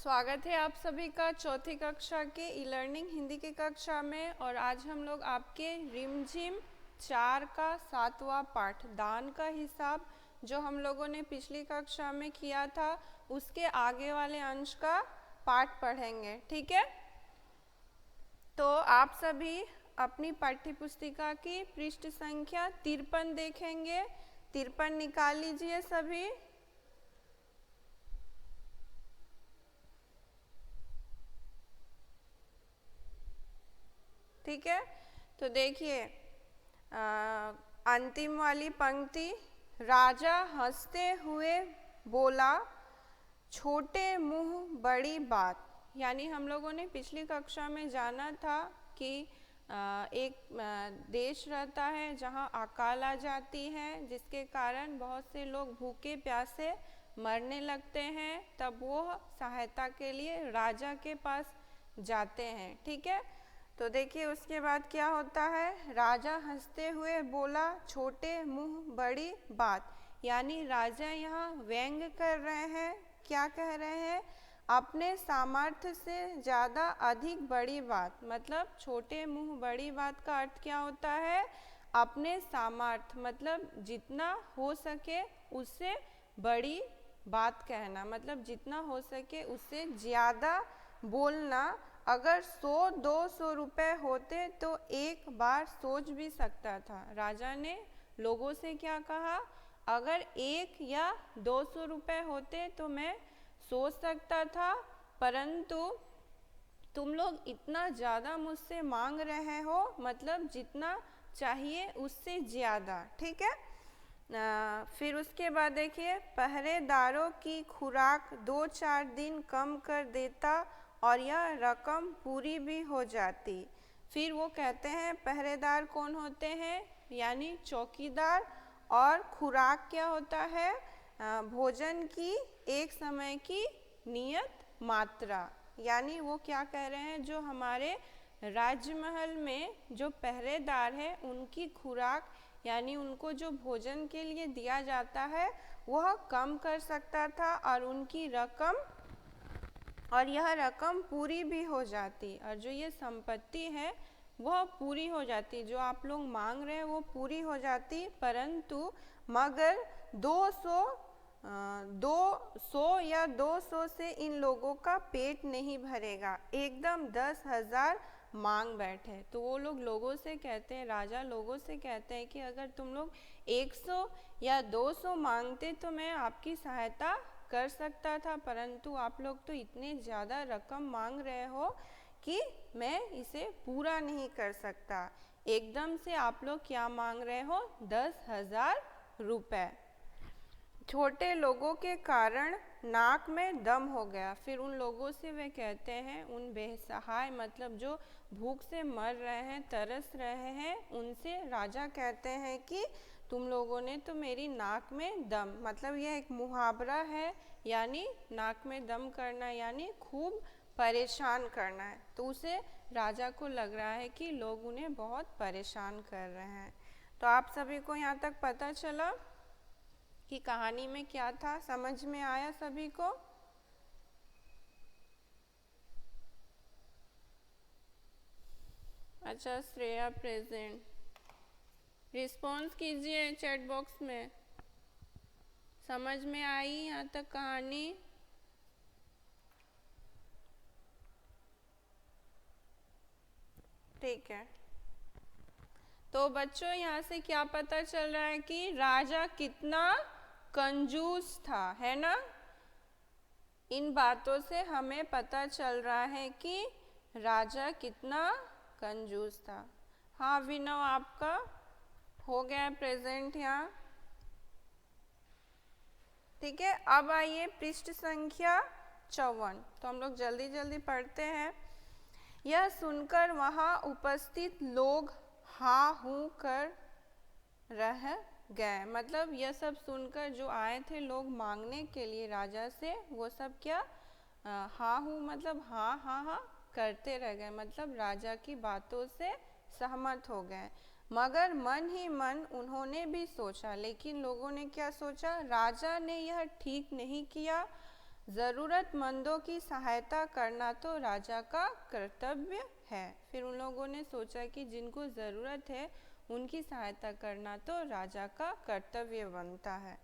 स्वागत है आप सभी का चौथी कक्षा के ई लर्निंग हिंदी की कक्षा में। और आज हम लोग आपके रिमझिम 4 का 7वां पाठ दान का हिसाब जो हम लोगों ने पिछली कक्षा में किया था उसके आगे वाले अंश का पाठ पढ़ेंगे। ठीक है, तो आप सभी अपनी पाठ्यपुस्तिका की पृष्ठ संख्या 53 देखेंगे। 53 निकाल लीजिए सभी। ठीक है, तो देखिए अंतिम वाली पंक्ति, राजा हंसते हुए बोला छोटे मुंह बड़ी बात। यानी हम लोगों ने पिछली कक्षा में जाना था कि एक देश रहता है जहां अकाल आ जाती है, जिसके कारण बहुत से लोग भूखे प्यासे मरने लगते हैं। तब वो सहायता के लिए राजा के पास जाते हैं। ठीक है, तो देखिए उसके बाद क्या होता है, राजा हंसते हुए बोला छोटे मुंह बड़ी बात। यानी राजा यहाँ व्यंग कर रहे हैं। क्या कह रहे हैं? अपने सामर्थ्य से ज़्यादा अधिक बड़ी बात। मतलब छोटे मुंह बड़ी बात का अर्थ क्या होता है? अपने सामर्थ्य मतलब जितना हो सके उससे बड़ी बात कहना, मतलब जितना हो सके उससे ज़्यादा बोलना। अगर 100-200 रुपए होते तो एक बार सोच भी सकता था। राजा ने लोगों से क्या कहा? अगर 1 या 200 रुपए होते तो मैं सोच सकता था, परंतु तुम लोग इतना ज़्यादा मुझसे मांग रहे हो, मतलब जितना चाहिए उससे ज़्यादा। ठीक है, फिर उसके बाद देखिए, पहरेदारों की खुराक 2-4 दिन कम कर देता और यह रकम पूरी भी हो जाती। फिर वो कहते हैं पहरेदार कौन होते हैं? यानी चौकीदार। और खुराक क्या होता है? भोजन की एक समय की नियत मात्रा। यानी वो क्या कह रहे हैं, जो हमारे राजमहल में जो पहरेदार है उनकी खुराक यानी उनको जो भोजन के लिए दिया जाता है वह कम कर सकता था और उनकी रकम, और यह रकम पूरी भी हो जाती। और जो ये संपत्ति है वह पूरी हो जाती, जो आप लोग मांग रहे हैं वो पूरी हो जाती। परंतु मगर 200 या 200 से इन लोगों का पेट नहीं भरेगा। एकदम 10,000 मांग बैठे। तो वो लोगों से कहते हैं, राजा लोगों से कहते हैं कि अगर तुम लोग 100 या 200 मांगते तो मैं आपकी सहायता कर सकता था, परंतु आप लोग तो इतने ज़्यादा रकम मांग रहे हो कि मैं इसे पूरा नहीं कर सकता। एकदम से आप लोग क्या मांग रहे हो? 10,000 रुपए। छोटे लोगों के कारण नाक में दम हो गया। फिर उन लोगों से वे कहते हैं, उन बेसहाय मतलब जो भूख से मर रहे हैं, तरस रहे हैं, उनसे राजा कहते हैं कि तुम लोगों ने तो मेरी नाक में दम, मतलब यह एक मुहावरा है, यानी नाक में दम करना यानी खूब परेशान करना है। तो उसे राजा को लग रहा है कि लोग उन्हें बहुत परेशान कर रहे हैं। तो आप सभी को यहाँ तक पता चला कि कहानी में क्या था? समझ में आया सभी को? अच्छा, श्रेया प्रेजेंट। रिस्पॉन्स कीजिए चैट बॉक्स में। समझ में आई यहाँ तक कहानी? ठीक है, तो बच्चों यहाँ से क्या पता चल रहा है कि राजा कितना कंजूस था, है ना? इन बातों से हमें पता चल रहा है कि राजा कितना कंजूस था। हाँ विनव, आपका हो गया प्रेजेंट यहाँ। ठीक है, अब आइए पृष्ठ संख्या 54। तो हम लोग जल्दी जल्दी पढ़ते हैं। यह सुनकर वहाँ उपस्थित लोग हा हूँ कर रह गए। मतलब यह सब सुनकर जो आए थे लोग मांगने के लिए राजा से, वो सब क्या हाँ हूँ मतलब हाँ हाँ हाँ करते रह गए, मतलब राजा की बातों से सहमत हो गए। मगर मन ही मन उन्होंने भी सोचा, लेकिन लोगों ने क्या सोचा? राजा ने यह ठीक नहीं किया। ज़रूरतमंदों की सहायता करना तो राजा का कर्तव्य है। फिर उन लोगों ने सोचा कि जिनको ज़रूरत है उनकी सहायता करना तो राजा का कर्तव्य बनता है।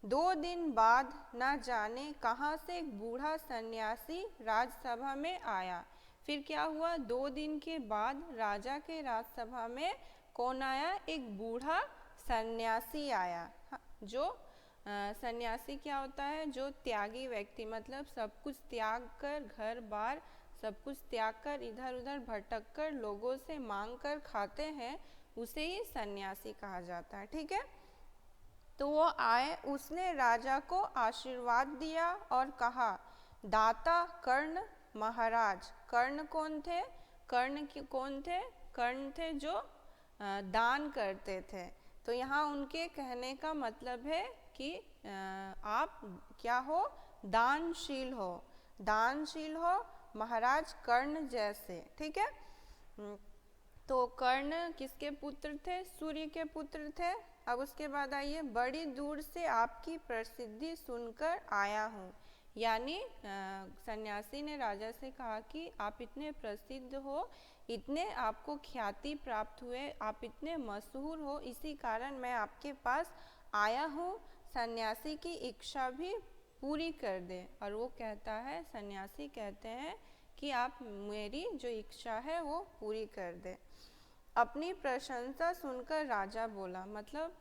2 दिन बाद न जाने कहाँ से एक बूढ़ा सन्यासी राजसभा में आया। फिर क्या हुआ, 2 दिन के बाद राजा के राजसभा में कौन आया, एक बूढ़ा सन्यासी आया। जो सन्यासी क्या होता है, जो त्यागी व्यक्ति, मतलब सब कुछ त्याग कर, घर बार सब कुछ त्याग कर, इधर उधर भटक कर लोगों से मांग कर खाते हैं, उसे ही सन्यासी कहा जाता है। ठीक है, तो वो आए, उसने राजा को आशीर्वाद दिया और कहा, दाता कर्ण महाराज। कर्ण कौन थे, कौन थे, कर्ण थे जो दान करते थे। तो यहाँ उनके कहने का मतलब है कि आप क्या हो, दानशील हो, दानशील हो महाराज कर्ण जैसे। ठीक है, तो कर्ण किसके पुत्र थे, सूर्य के पुत्र थे। अब उसके बाद आइए, बड़ी दूर से आपकी प्रसिद्धि सुनकर आया हूँ। यानी सन्यासी ने राजा से कहा कि आप इतने प्रसिद्ध हो, इतने आपको ख्याति प्राप्त हुए, आप इतने मशहूर हो, इसी कारण मैं आपके पास आया हूँ, सन्यासी की इच्छा भी पूरी कर दे। और वो कहता है, सन्यासी कहते हैं कि आप मेरी जो इच्छा है वो पूरी कर दे। अपनी प्रशंसा सुनकर राजा बोला, मतलब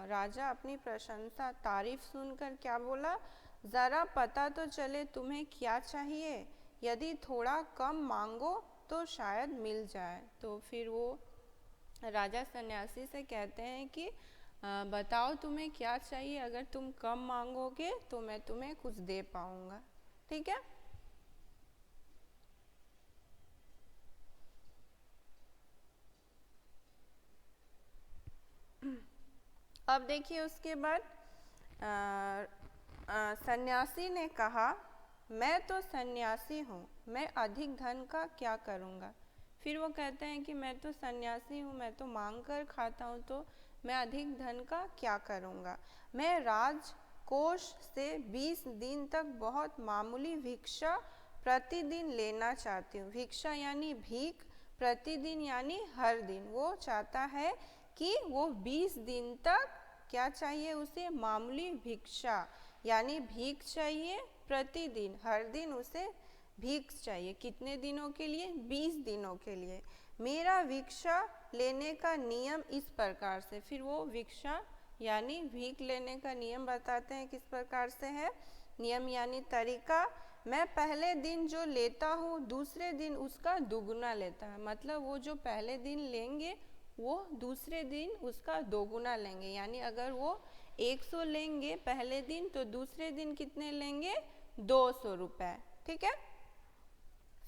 राजा अपनी प्रशंसा तारीफ सुनकर क्या बोला, ज़रा पता तो चले तुम्हें क्या चाहिए, यदि थोड़ा कम मांगो तो शायद मिल जाए। तो फिर वो राजा सन्यासी से कहते हैं कि बताओ तुम्हें क्या चाहिए, अगर तुम कम मांगोगे तो मैं तुम्हें कुछ दे पाऊंगा। ठीक है, अब देखिए उसके बाद सन्यासी ने कहा, मैं तो सन्यासी हूँ, मैं अधिक धन का क्या करूँगा। फिर वो कहते हैं कि मैं तो सन्यासी हूँ, मैं तो मांग कर खाता हूँ, तो मैं अधिक धन का क्या करूँगा। मैं राजकोष से 20 दिन तक बहुत मामूली भिक्षा प्रतिदिन लेना चाहती हूँ। भिक्षा यानी भीख, प्रतिदिन यानी हर दिन। वो चाहता है कि वो 20 दिन तक क्या चाहिए उसे, मामूली भिक्षा यानी भीख चाहिए प्रतिदिन, हर दिन उसे भीख चाहिए। कितने दिनों के लिए, 20 दिनों के लिए। मेरा भिक्षा लेने का नियम इस प्रकार से, फिर वो भिक्षा यानी भीख लेने का नियम बताते हैं किस प्रकार से है। नियम यानी तरीका, मैं पहले दिन जो लेता हूँ दूसरे दिन उसका दुगुना लेता है। मतलब वो जो पहले दिन लेंगे वो दूसरे दिन उसका दोगुना लेंगे। यानी अगर वो 100 लेंगे पहले दिन, तो दूसरे दिन कितने लेंगे, 200 रुपये। ठीक है,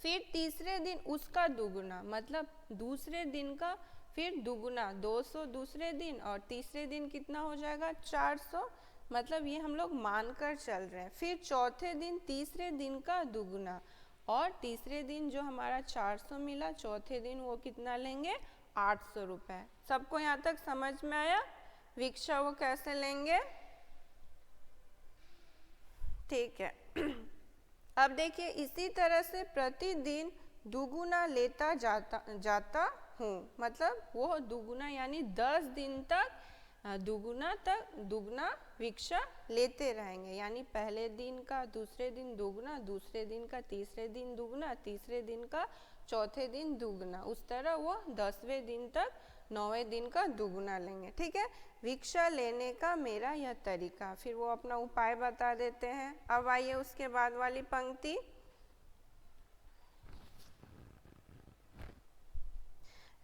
फिर तीसरे दिन उसका दुगुना, मतलब दूसरे दिन का फिर दुगुना, 200 दूसरे दिन, और तीसरे दिन कितना हो जाएगा, 400। मतलब ये हम लोग मानकर चल रहे हैं। फिर चौथे दिन तीसरे दिन का दुगुना, और तीसरे दिन जो हमारा 400 मिला, चौथे दिन वो कितना लेंगे, 800 रुपये। सबको यहाँ तक समझ में आया भिक्षा वो कैसे लेंगे। ठीक है, अब देखिए इसी तरह से प्रतिदिन दुगुना लेता जाता हूँ। मतलब वो दुगुना यानी 10 दिन तक दुगना भिक्षा लेते रहेंगे। यानी पहले दिन का दूसरे दिन दुगना, दूसरे दिन का तीसरे दिन दुगना, तीसरे दिन का चौथे दिन दुगना, उस तरह वो 10वें दिन तक 9वें दिन का दुगना लेंगे। ठीक है, भिक्षा लेने का मेरा यह तरीका। फिर वो अपना उपाय बता देते हैं। अब आइए उसके बाद वाली पंक्ति,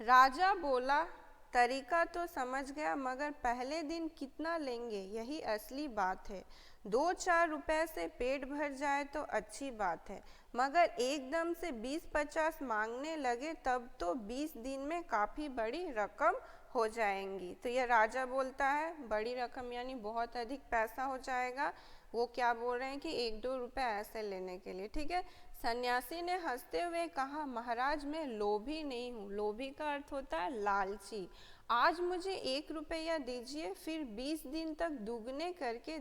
राजा बोला, तरीका तो समझ गया, मगर पहले दिन कितना लेंगे यही असली बात है। 2-4 रुपए से पेट भर जाए तो अच्छी बात है, मगर एकदम से 20-50 मांगने लगे तब तो 20 दिन में काफ़ी बड़ी रकम हो जाएंगी। तो यह राजा बोलता है, बड़ी रकम यानी बहुत अधिक पैसा हो जाएगा। वो क्या बोल रहे हैं कि 1-2 रुपए ऐसे लेने के लिए। ठीक है, सन्यासी ने हंसते हुए कहा, महाराज मैं लोभी नहीं हूँ। लोभी का अर्थ होता है लालची। आज मुझे 1 रुपया दीजिए, फिर 20 दिन तक दुगने करके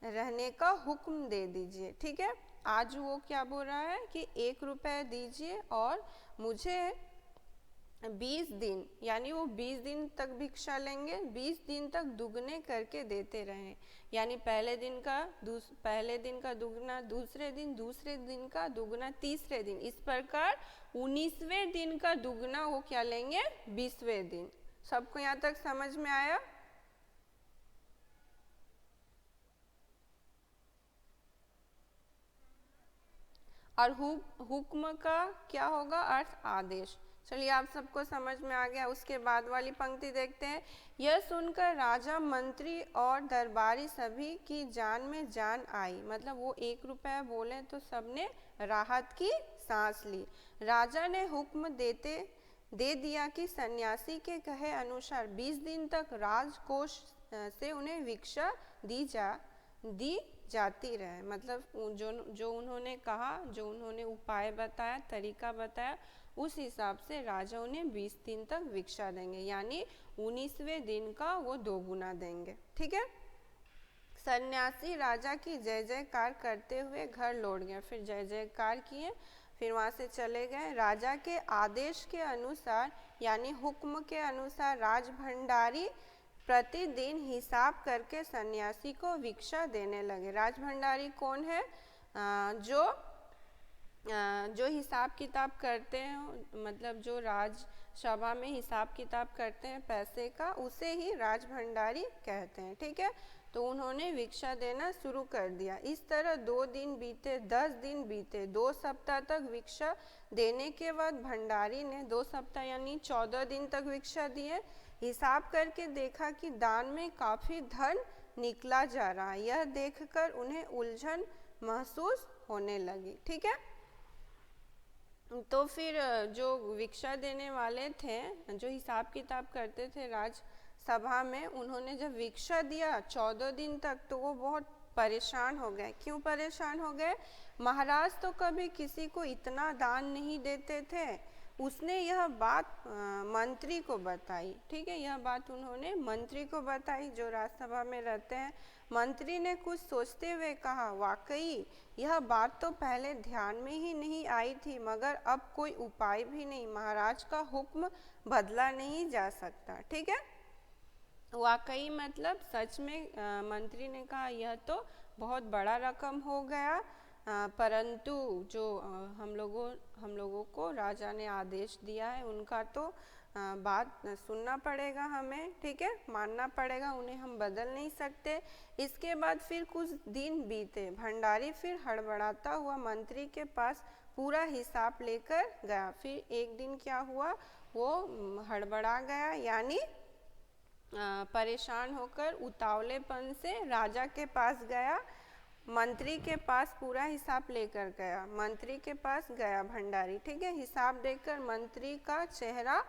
रहने का हुक्म दे दीजिए। ठीक है, आज वो क्या बोल रहा है कि 1 रुपये दीजिए और मुझे 20 दिन, यानी वो 20 दिन तक भिक्षा लेंगे, 20 दिन तक दुगने करके देते रहें। यानी पहले दिन का दुगना दूसरे दिन का दुगना तीसरे दिन, इस प्रकार 19वें दिन का दुगना वो क्या लेंगे, 20वें दिन। सबको यहाँ तक समझ में आया? और हुक्म का क्या होगा अर्थ? आदेश। चलिए आप सबको समझ में आ गया। उसके बाद वाली पंक्ति देखते हैं। यह सुनकर राजा, मंत्री और दरबारी सभी की जान में जान आई। मतलब वो 1 रुपया बोले तो सबने राहत की सांस ली। राजा ने हुक्म दे दिया कि सन्यासी के कहे अनुसार 20 दिन तक राजकोष से उन्हें भिक्षा दी जाती रहे। मतलब जो उन्होंने कहा, जो उन्होंने उपाय बताया, तरीका बताया, उस हिसाब से राजा उन्हें 20 दिन तक भिक्षा देंगे, यानी 19वें दिन का वो 2 गुना देंगे। ठीक है। सन्यासी राजा की जय जयकार करते हुए घर लौट गए। फिर जय जयकार किए, फिर वहाँ से चले गए। राजा के आदेश के अनुसार, यानी हुक्म के अनुसार, राजभंडारी प्रतिदिन हिसाब करके सन्यासी को भिक्षा देने लगे। राजभंडारी कौन है? जो हिसाब किताब करते हैं, मतलब जो राजसभा में हिसाब किताब करते हैं पैसे का, उसे ही राजभंडारी कहते हैं। ठीक है, तो उन्होंने भिक्षा देना शुरू कर दिया। इस तरह 2 दिन बीते, 10 दिन बीते, 2 सप्ताह तक भिक्षा देने के बाद भंडारी ने 2 सप्ताह यानी 14 दिन तक भिक्षा दिए। हिसाब करके देखा कि दान में काफ़ी धन निकला जा रहा है। यह देखकर उन्हें उलझन महसूस होने लगी। ठीक है, तो फिर जो भिक्षा देने वाले थे, जो हिसाब किताब करते थे राजसभा में, उन्होंने जब भिक्षा दिया 14 दिन तक, तो वो बहुत परेशान हो गए। क्यों परेशान हो गए? महाराज तो कभी किसी को इतना दान नहीं देते थे। उसने यह बात मंत्री को बताई। ठीक है, यह बात उन्होंने मंत्री को बताई जो राज्यसभा में रहते हैं। मंत्री ने कुछ सोचते हुए कहा, वाकई यह बात तो पहले ध्यान में ही नहीं आई थी, मगर अब कोई उपाय भी नहीं, महाराज का हुक्म बदला नहीं जा सकता। ठीक है, वाकई मतलब सच में मंत्री ने कहा यह तो बहुत बड़ा रकम हो गया, परंतु जो हम लोगों को राजा ने आदेश दिया है, उनका तो बात सुनना पड़ेगा हमें। ठीक है, मानना पड़ेगा, उन्हें हम बदल नहीं सकते। इसके बाद फिर कुछ दिन बीते। भंडारी फिर हड़बड़ाता हुआ मंत्री के पास पूरा हिसाब लेकर गया। फिर एक दिन क्या हुआ, वो हड़बड़ा गया, यानी परेशान होकर उतावलेपन से राजा के पास गया। मंत्री के पास पूरा हिसाब लेकर गया। मंत्री के पास गया भंडारी। ठीक है, हिसाब देखकर मंत्री का चेहरा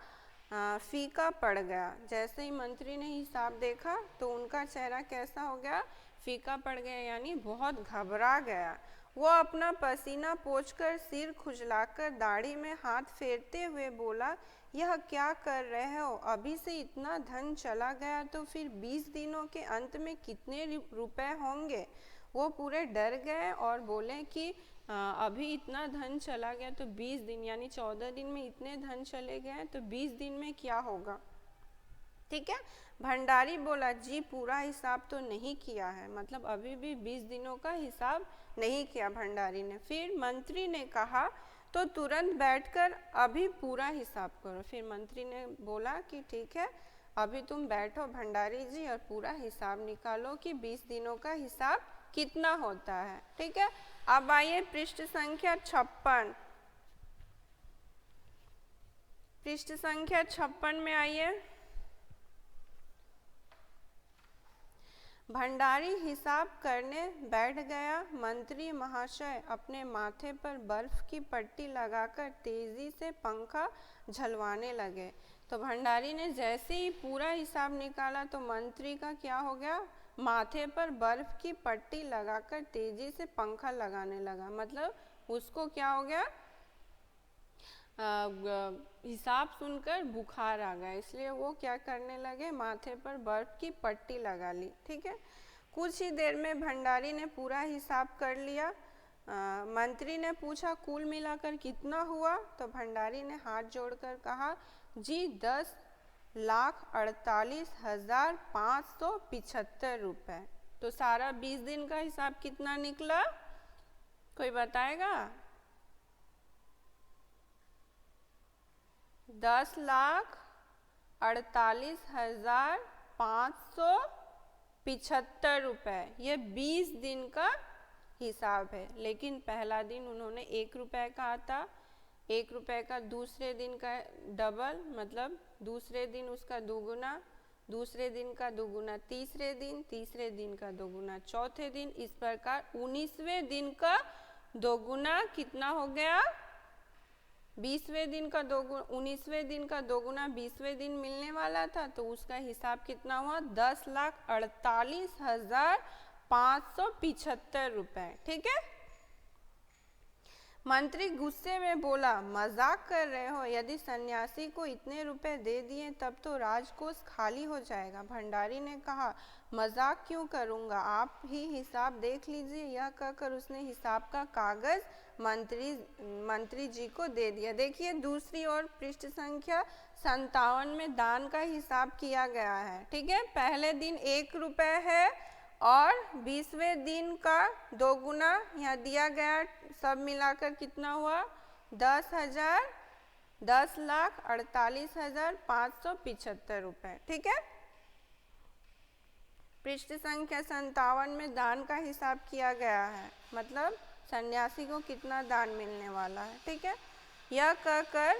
फीका पड़ गया। जैसे ही मंत्री ने हिसाब देखा तो उनका चेहरा कैसा हो गया? फीका पड़ गया, यानी बहुत घबरा गया। वो अपना पसीना पोंछकर, सिर खुजलाकर, दाढ़ी में हाथ फेरते हुए बोला, यह क्या कर रहे हो? अभी से इतना धन चला गया तो फिर 20 दिनों के अंत में कितने रुपए होंगे? वो पूरे डर गए और बोले कि अभी इतना धन चला गया तो 20 दिन यानी 14 दिन में इतने धन चले गए तो 20 दिन में क्या होगा? ठीक है, भंडारी बोला, जी पूरा हिसाब तो नहीं किया है। मतलब अभी भी 20 दिनों का हिसाब नहीं किया भंडारी ने। फिर मंत्री ने कहा, तो तुरंत बैठकर अभी पूरा हिसाब करो। फिर मंत्री ने बोला कि ठीक है, अभी तुम बैठो भंडारी जी और पूरा हिसाब निकालो कि 20 दिनों का हिसाब कितना होता है। ठीक है, अब आइए पृष्ठ संख्या 56। पृष्ठ संख्या 56 में आइए। भंडारी हिसाब करने बैठ गया। मंत्री महाशय अपने माथे पर बर्फ की पट्टी लगाकर तेजी से पंखा झलवाने लगे। तो भंडारी ने जैसे ही पूरा हिसाब निकाला तो मंत्री का क्या हो गया? माथे पर बर्फ की पट्टी लगाकर तेजी से पंखा लगाने लगा। मतलब उसको क्या हो गया? हिसाब सुनकर बुखार आ गया, इसलिए वो क्या करने लगे? माथे पर बर्फ की पट्टी लगा ली। ठीक है, कुछ ही देर में भंडारी ने पूरा हिसाब कर लिया। मंत्री ने पूछा कुल मिलाकर कितना हुआ, तो भंडारी ने हाथ जोड़कर कहा जी 10,48,575 रुपये। तो सारा 20 दिन का हिसाब कितना निकला, कोई बताएगा? 10,48,575 रुपये, ये 20 दिन का हिसाब है। लेकिन पहला दिन उन्होंने 1 रुपये कहा था, 1 रुपये का दूसरे दिन का डबल, मतलब दूसरे दिन उसका दोगुना, दूसरे दिन का दोगुना तीसरे दिन, तीसरे दिन का दोगुना चौथे दिन, इस प्रकार 19वें दिन का दोगुना कितना हो गया, 20वें दिन का दोगुना, 19वें दिन का दोगुना 20वें दिन मिलने वाला था, तो उसका हिसाब कितना हुआ 10,48,575 रुपये। ठीक है। मंत्री गुस्से में बोला मजाक कर रहे हो, यदि सन्यासी को इतने रुपए दे दिए तब तो राजकोष खाली हो जाएगा। भंडारी ने कहा मजाक क्यों करूंगा, आप ही हिसाब देख लीजिए। यह कहकर उसने हिसाब का कागज मंत्री जी को दे दिया। देखिए दूसरी ओर पृष्ठ संख्या 57 में दान का हिसाब किया गया है। ठीक है, पहले दिन 1 रुपये है और 20वें दिन का दोगुना यहाँ दिया गया, सब मिलाकर कितना हुआ 10,48,575 रुपये। ठीक है, पृष्ठ संख्या 57 में दान का हिसाब किया गया है, मतलब सन्यासी को कितना दान मिलने वाला है। ठीक है, यह कहकर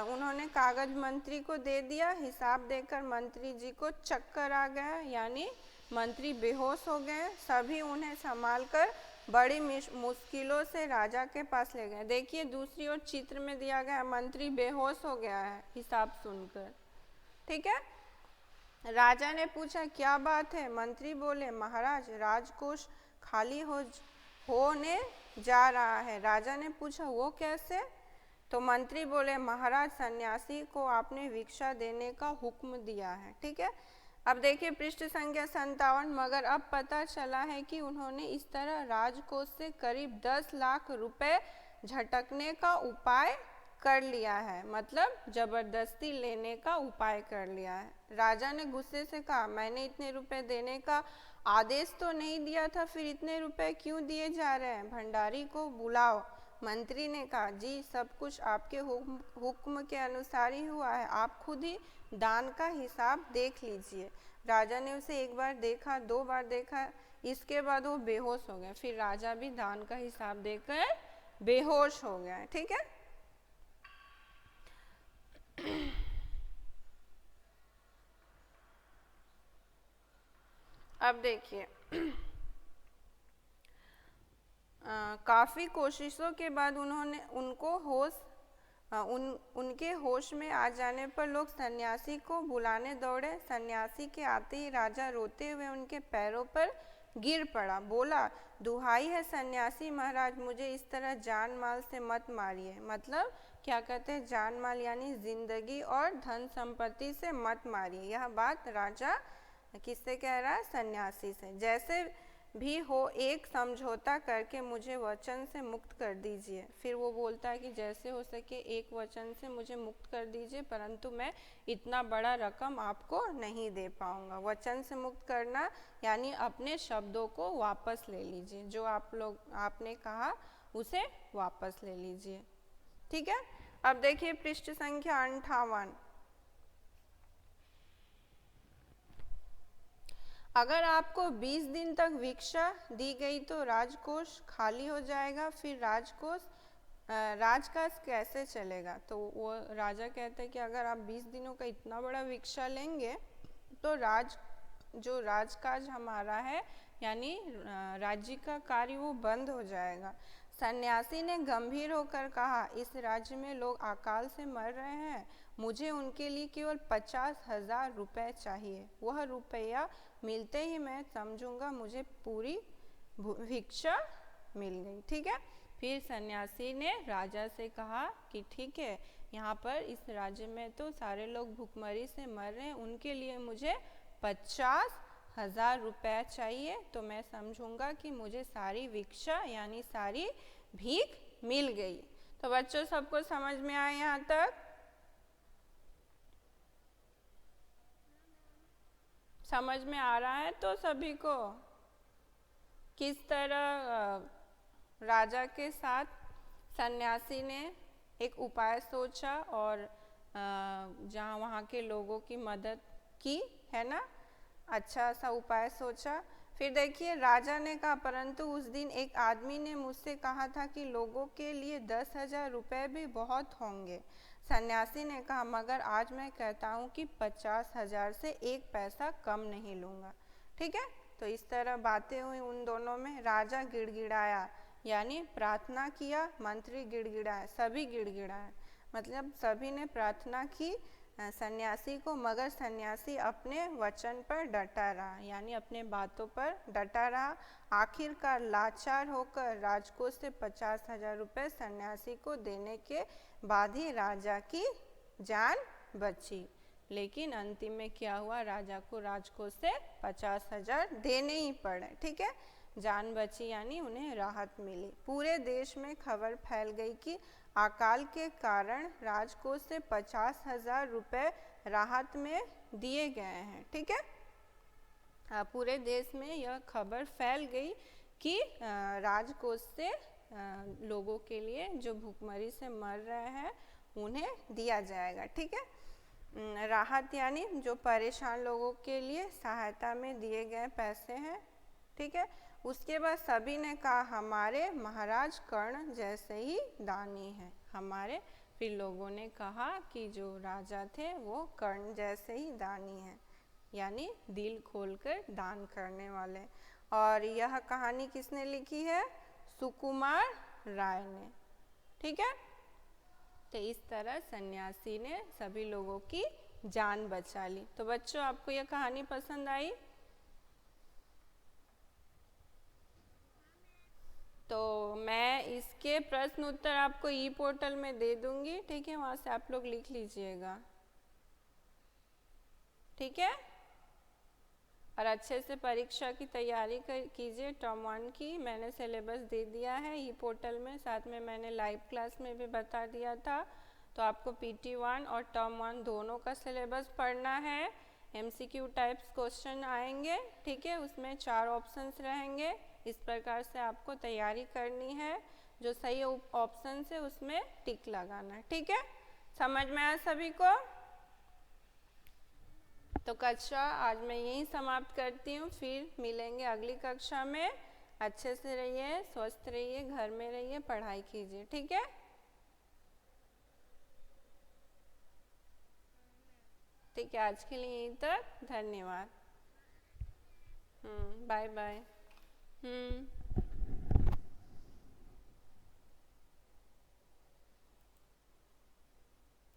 उन्होंने कागज मंत्री को दे दिया। हिसाब देकर मंत्री जी को चक्कर आ गया, यानी मंत्री बेहोश हो गए। सभी उन्हें संभालकर बड़ी मुश्किलों से राजा के पास ले गए। देखिए दूसरी ओर चित्र में दिया गया मंत्री बेहोश हो गया है हिसाब सुनकर। ठीक है, राजा ने पूछा क्या बात है। मंत्री बोले महाराज राजकोष खाली होने जा रहा है। राजा ने पूछा वो कैसे। तो मंत्री बोले महाराज सन्यासी को आपने भिक्षा देने का हुक्म दिया है। ठीक है, अब देखिए पृष्ठ संख्या 57। मगर अब पता चला है कि उन्होंने इस तरह राजकोष से करीब 10 लाख रुपए झटकने का उपाय कर लिया है, मतलब जबरदस्ती लेने का उपाय कर लिया है। राजा ने गुस्से से कहा मैंने इतने रुपए देने का आदेश तो नहीं दिया था, फिर इतने रुपए क्यों दिए जा रहे हैं, भंडारी को बुलाओ। मंत्री ने कहा जी सब कुछ आपके हुक्म के अनुसार ही हुआ है, आप खुद ही दान का हिसाब देख लीजिए। राजा ने उसे एक बार देखा, 2 बार देखा, इसके बाद वो बेहोश हो गए। फिर राजा भी दान का हिसाब देकर बेहोश हो गए। ठीक है, अब देखिए काफ़ी कोशिशों के बाद उनके होश में आ जाने पर लोग सन्यासी को बुलाने दौड़े। सन्यासी के आते ही राजा रोते हुए उनके पैरों पर गिर पड़ा। बोला दुहाई है सन्यासी महाराज, मुझे इस तरह जान माल से मत मारिए। मतलब क्या कहते हैं, जान माल यानी जिंदगी और धन संपत्ति से मत मारिए। यह बात राजा किससे कह रहा है, सन्यासी से। जैसे भी हो एक समझौता करके मुझे वचन से मुक्त कर दीजिए। फिर वो बोलता है कि जैसे हो सके एक वचन से मुझे मुक्त कर दीजिए, परंतु मैं इतना बड़ा रकम आपको नहीं दे पाऊंगा। वचन से मुक्त करना यानी अपने शब्दों को वापस ले लीजिए, जो आपने कहा उसे वापस ले लीजिए। ठीक है, अब देखिए पृष्ठ संख्या 58। अगर आपको 20 दिन तक भिक्षा दी गई तो राजकोष खाली हो जाएगा, फिर राजकाज कैसे चलेगा। तो वो राजा कहता है कि अगर आप 20 दिनों का इतना बड़ा भिक्षा लेंगे तो जो राजकाज हमारा है यानी राज्य का कार्य वो बंद हो जाएगा। सन्यासी ने गंभीर होकर कहा इस राज्य में लोग अकाल से मर रहे हैं, मुझे उनके लिए केवल 50,000 रुपये चाहिए। वह रुपया मिलते ही मैं समझूंगा मुझे पूरी भिक्षा मिल गई। ठीक है, फिर सन्यासी ने राजा से कहा कि ठीक है, यहाँ पर इस राज्य में तो सारे लोग भूखमरी से मर रहे हैं, उनके लिए मुझे 50 5000 रुपये चाहिए तो मैं समझूंगा कि मुझे सारी भिक्षा यानी सारी भीख मिल गई। तो बच्चों सबको समझ में आया यहाँ तक? समझ में आ रहा है तो सभी को? किस तरह राजा के साथ सन्यासी ने एक उपाय सोचा और जहाँ वहाँ के लोगों की मदद की, है ना? अच्छा सा उपाय सोचा। फिर देखिए राजा ने कहा, परंतु उस दिन एक आदमी ने मुझसे कहा था कि लोगों के लिए 10,000 रुपये भी बहुत होंगे। सन्यासी ने कहा, मगर आज मैं कहता हूँ कि 50,000 से एक पैसा कम नहीं लूँगा। ठीक है, तो इस तरह बातें हुई उन दोनों में। राजा गिड़गिड़ाया यानी प्रार्थना किया, मंत्री गिड़गिड़ाया, सभी गिड़गिड़ाए, मतलब सभी ने प्रार्थना की सन्यासी को, मगर सन्यासी अपने वचन पर डटा रहा यानी अपने बातों पर डटा रहा। आखिरकार लाचार होकर राजकोष से 50,000 रुपये सन्यासी को देने के बाद ही राजा की जान बची। लेकिन अंतिम में क्या हुआ, राजा को राजकोष से 50,000 देने ही पड़े। ठीक है, जान बची यानी उन्हें राहत मिली। पूरे देश में खबर फैल गई कि अकाल के कारण राजकोष से 50,000 रुपये राहत में दिए गए हैं। ठीक है, पूरे देश में यह खबर फैल गई कि राजकोष से लोगों के लिए जो भूखमरी से मर रहे हैं उन्हें दिया जाएगा। ठीक है, राहत यानी जो परेशान लोगों के लिए सहायता में दिए गए पैसे हैं। ठीक है, उसके बाद सभी ने कहा, हमारे महाराज कर्ण जैसे ही दानी हैं। हमारे, फिर लोगों ने कहा कि जो राजा थे वो कर्ण जैसे ही दानी हैं, यानी दिल खोलकर दान करने वाले। और यह कहानी किसने लिखी है? सुकुमार राय ने। ठीक है, तो इस तरह सन्यासी ने सभी लोगों की जान बचा ली। तो बच्चों आपको यह कहानी पसंद आई? तो मैं इसके प्रश्न उत्तर आपको ई पोर्टल में दे दूंगी। ठीक है, वहाँ से आप लोग लिख लीजिएगा। ठीक है, और अच्छे से परीक्षा की तैयारी कीजिए। टर्म 1 की मैंने सिलेबस दे दिया है ई पोर्टल में, साथ में मैंने लाइव क्लास में भी बता दिया था। तो आपको PT1 और टर्म 1 दोनों का सिलेबस पढ़ना है। MCQ टाइप्स क्वेश्चन आएंगे। ठीक है, उसमें 4 ऑप्शंस रहेंगे। इस प्रकार से आपको तैयारी करनी है। जो सही ऑप्शन है उसमें टिक लगाना है। ठीक है, समझ में आया सभी को? तो कक्षा आज मैं यहीं समाप्त करती हूँ, फिर मिलेंगे अगली कक्षा में। अच्छे से रहिए, स्वस्थ रहिए, घर में रहिए, पढ़ाई कीजिए। ठीक है, ठीक है, आज के लिए यहीं तक। धन्यवाद। Bye bye.